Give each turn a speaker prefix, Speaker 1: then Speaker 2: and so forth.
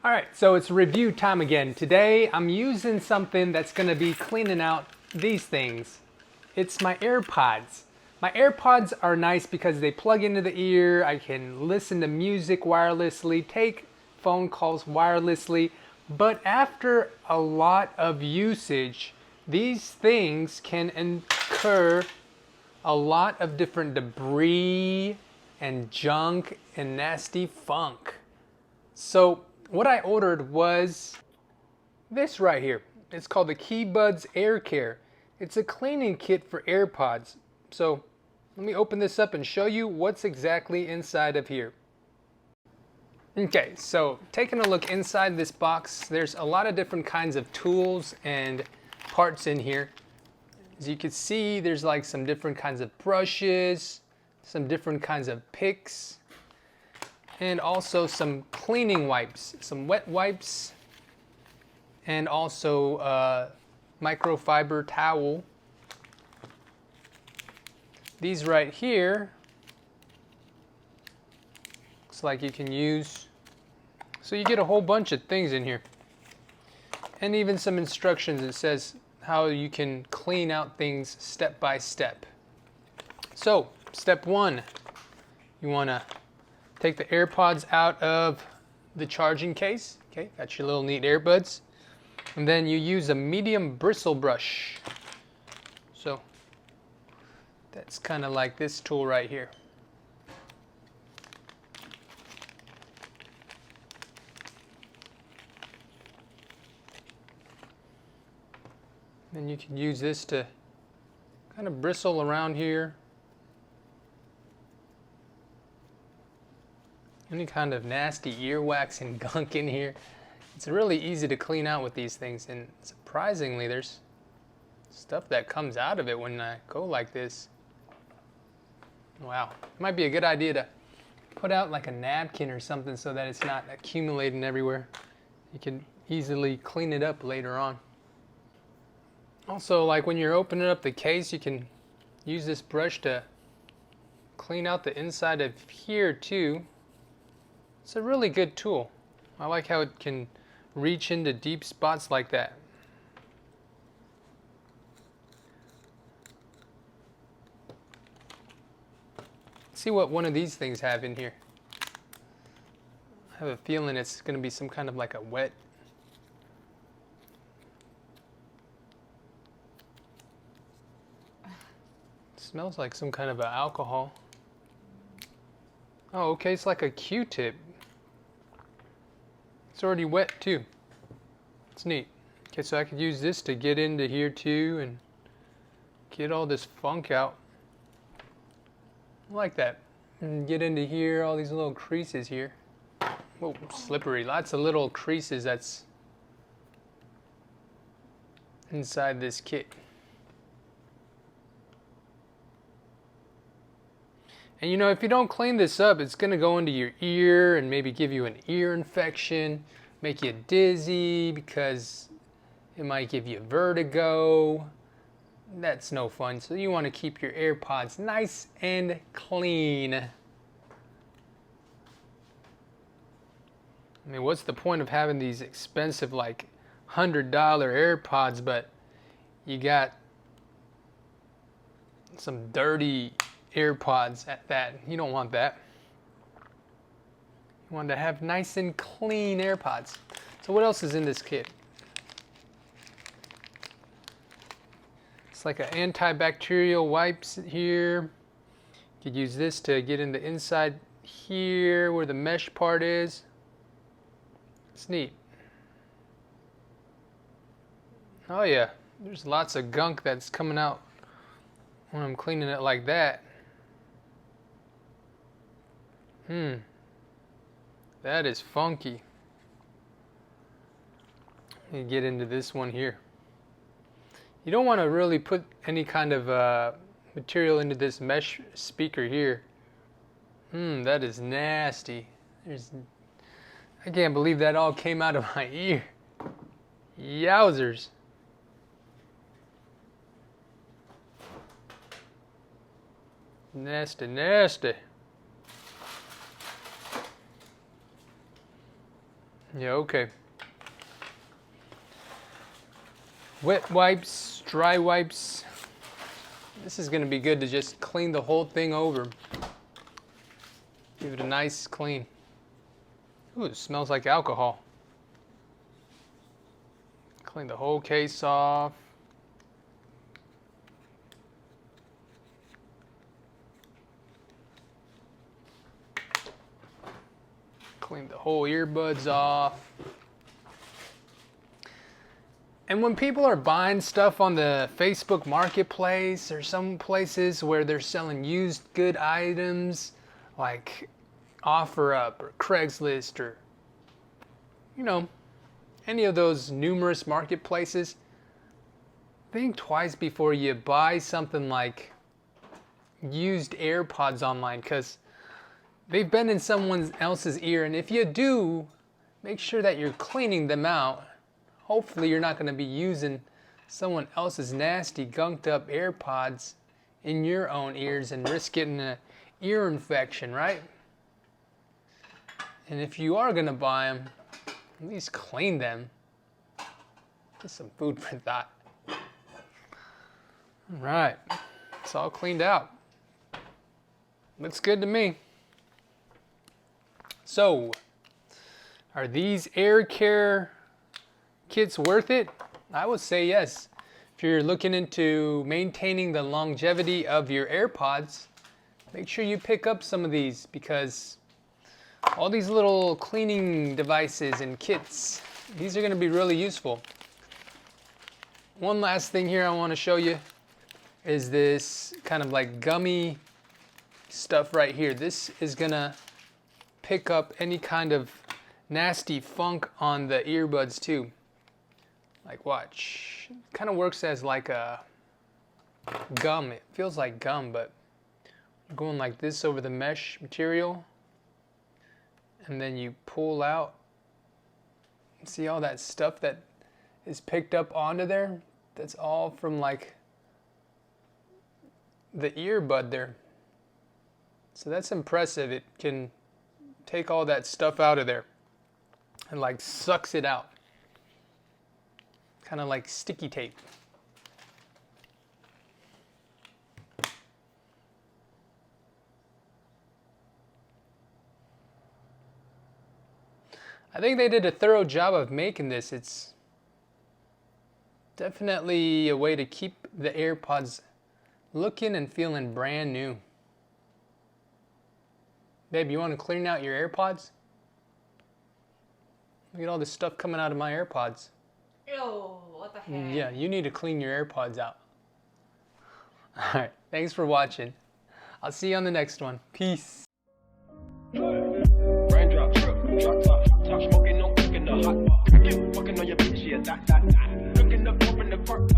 Speaker 1: All right, so it's review time again. Today I'm using something that's gonna be cleaning out these things. It's my AirPods. My AirPods are nice because they plug into the ear. I can listen to music wirelessly, take phone calls wirelessly, but after a lot of usage, these things can incur a lot of different debris and junk and nasty funk. So what I ordered was this right here. It's called the KeyBudz Air Care. It's a cleaning kit for AirPods. So let me open this up and show you what's exactly inside of here. Okay, so taking a look inside this box, there's a lot of different kinds of tools and parts in here. As you can see, there's like some different kinds of brushes, some different kinds of picks, and also some cleaning wipes, some wet wipes, and also a microfiber towel. These right here, looks like you can use, so you get a whole bunch of things in here. And even some instructions that says how you can clean out things step by step. So, step one, you wanna take the AirPods out of the charging case. Okay, got your little neat earbuds. And then you use a medium bristle brush. So that's kind of like this tool right here. Then you can use this to kind of bristle around here. Any kind of nasty earwax and gunk in here. It's really easy to clean out with these things, and surprisingly there's stuff that comes out of it when I go like this. Wow, it might be a good idea to put out like a napkin or something so that it's not accumulating everywhere. You can easily clean it up later on. Also, like when you're opening up the case, you can use this brush to clean out the inside of here too. It's a really good tool. I like how it can reach into deep spots like that. Let's see what one of these things have in here. I have a feeling it's going to be some kind of like a wet. It smells like some kind of an alcohol. Oh, okay, it's like a Q-tip. It's already wet too. It's neat. Okay, so I could use this to get into here too and get all this funk out. I like that. And get into here, all these little creases here. Whoa, slippery. Lots of little creases that's inside this kit. And you know, if you don't clean this up, it's going to go into your ear and maybe give you an ear infection, make you dizzy because it might give you vertigo. That's no fun. So you want to keep your AirPods nice and clean. I mean, what's the point of having these expensive, like $100 AirPods, but you got some dirty AirPods at that? You don't want that. You want to have nice and clean AirPods. So what else is in this kit? It's like an antibacterial wipes here. You could use this to get in the inside here where the mesh part is. It's neat. Oh yeah, there's lots of gunk that's coming out when I'm cleaning it like that. That is funky. Let me get into this one here. You don't want to really put any kind of material into this mesh speaker here. That is nasty. I can't believe that all came out of my ear. Yowzers. Nasty, nasty. Yeah, okay. Wet wipes, dry wipes. This is gonna be good to just clean the whole thing over. Give it a nice clean. Ooh, it smells like alcohol. Clean the whole case off. Clean the whole earbuds off. And when people are buying stuff on the Facebook Marketplace or some places where they're selling used good items like OfferUp or Craigslist or, you know, any of those numerous marketplaces, think twice before you buy something like used AirPods online, because they've been in someone else's ear, and if you do, make sure that you're cleaning them out. Hopefully you're not going to be using someone else's nasty, gunked up AirPods in your own ears and risk getting an ear infection, right? And if you are going to buy them, at least clean them. Just some food for thought. All right, it's all cleaned out. Looks good to me. So, are these air care kits worth it? I would say yes. If you're looking into maintaining the longevity of your AirPods, make sure you pick up some of these, because all these little cleaning devices and kits, these are going to be really useful. One last thing here I want to show you is this kind of like gummy stuff right here. This is going to pick up any kind of nasty funk on the earbuds too. Like, watch. It kind of works as like a gum. It feels like gum, but you're going like this over the mesh material, and then you pull out. See all that stuff that is picked up onto there? That's all from like the earbud there. So that's impressive. It can take all that stuff out of there and like sucks it out. Kind of like sticky tape. I think they did a thorough job of making this. It's definitely a way to keep the AirPods looking and feeling brand new. Babe, you want to clean out your AirPods? Look at all this stuff coming out of my AirPods.
Speaker 2: Ew, what the heck?
Speaker 1: Yeah, you need to clean your AirPods out. Alright, thanks for watching. I'll see you on the next one. Peace.
Speaker 3: Raindrop, drop top, top smoking, no cooking the hot pot. Fucking on your bitch, yeah, that. Cooking up in the park,